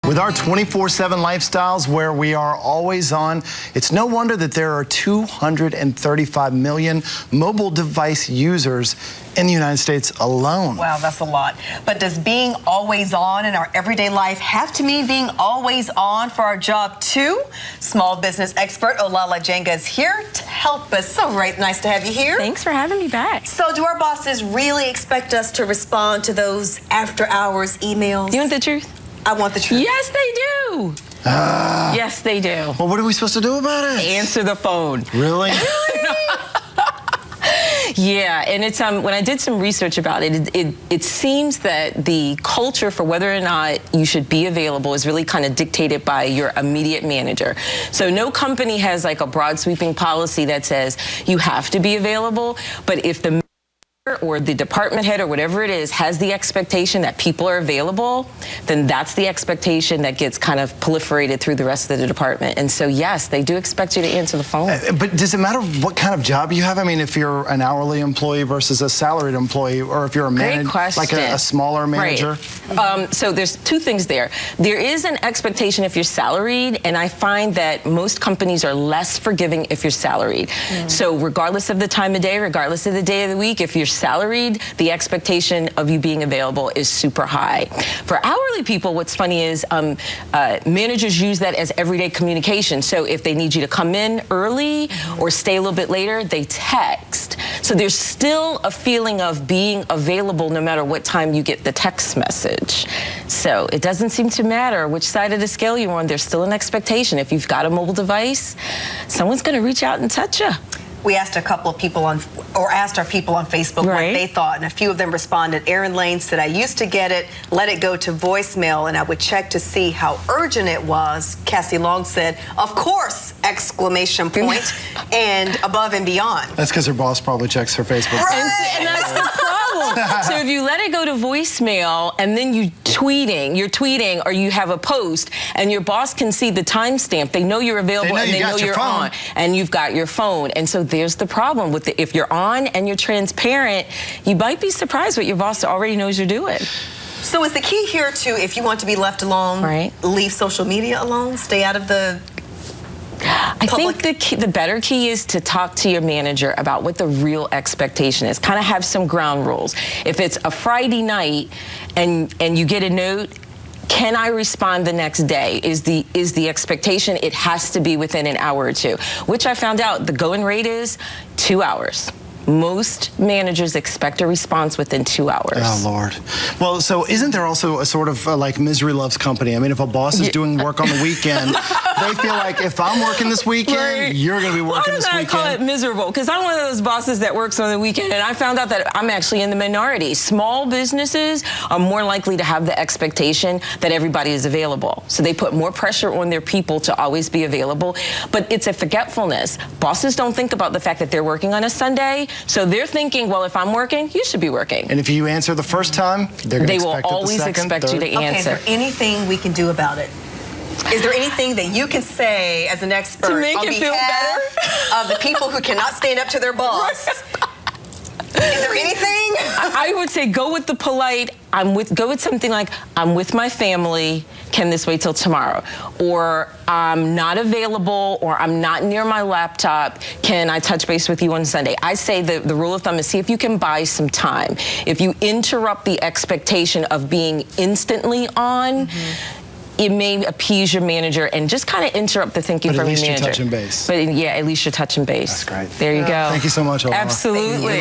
With our 24/7 lifestyles where we are always on, it's no wonder that there are 235 million mobile device users in the United States alone. Wow, that's a lot. But does being always on in our everyday life have to mean being always on for our job too? Small business expert Olala Jenga is here to help us. So nice to have you here. Thanks for having me back. So do our bosses really expect us to respond to those after hours emails? You want the truth? I want the truth. Yes, they do. Yes, they do. Well, what are we supposed to do about it? Answer the phone. Really? Yeah, and it's when I did some research about it, it seems that the culture for whether or not you should be available is really kind of dictated by your immediate manager. So no company has like a broad sweeping policy that says you have to be available, but if the or the department head or whatever it is has the expectation that people are available, then that's the expectation that gets kind of proliferated through the rest of the department. And so, yes, they do expect you to answer the phone. But does it matter what kind of job you have? I mean, if you're an hourly employee versus a salaried employee, or if you're a manager, like a smaller manager? Right. So there's two things there. There is an expectation if you're salaried, and I find that most companies are less forgiving if you're salaried. So regardless of the time of day, regardless of the day of the week, if you're salaried, the expectation of you being available is super high. For hourly people, what's funny is managers use that as everyday communication. So if they need you to come in early or stay a little bit later, they text. So there's still a feeling of being available no matter what time you get the text message. So it doesn't seem to matter which side of the scale you're on, there's still an expectation. If you've got a mobile device, someone's going to reach out and touch you. We asked a couple of people asked our people on Facebook what they thought, and a few of them responded. Aaron Lane said, I used to get it, let it go to voicemail, and I would check to see how urgent it was. Cassie Long said, of course, exclamation point, and above and beyond. That's because her boss probably checks her Facebook. Right. And that's the problem. So if you let it go to voicemail and then you're tweeting or you have a post and your boss can see the timestamp, they know you're available and they know you're on and you've got your phone. And so there's the problem with if you're on and you're transparent, you might be surprised what your boss already knows you're doing. So is the key here to, if you want to be left alone, leave social media alone, stay out of the I think the better key is to talk to your manager about what the real expectation is. Kind of have some ground rules. If it's a Friday night and you get a note, can I respond the next day? Is the expectation it has to be within an hour or two, which I found out the going rate is 2 hours. Most managers expect a response within 2 hours. Oh, Lord. Well, so isn't there also a sort of like misery loves company? I mean, if a boss is doing work on the weekend, they feel like if I'm working this weekend, you're going to be working this weekend. Why don't I call it miserable? Because I'm one of those bosses that works on the weekend, and I found out that I'm actually in the minority. Small businesses are more likely to have the expectation that everybody is available. So they put more pressure on their people to always be available. But it's a forgetfulness. Bosses don't think about the fact that they're working on a Sunday. So they're thinking, well, if I'm working, you should be working. And if you answer the first time, they will always expect you to answer. Okay, is there anything we can do about it? Is there anything that you can say as an expert to make it feel better of the people who cannot stand up to their boss? Is there anything? I would say go with the polite. Go with something like, I'm with my family. Can this wait till tomorrow? Or I'm not available, or I'm not near my laptop. Can I touch base with you on Sunday? I say the rule of thumb is see if you can buy some time. If you interrupt the expectation of being instantly on, it may appease your manager and just kind of interrupt the thinking from your manager. At least you're touching base. But yeah, at least you're touching base. That's great. There you go. Thank you so much, Olala. Absolutely.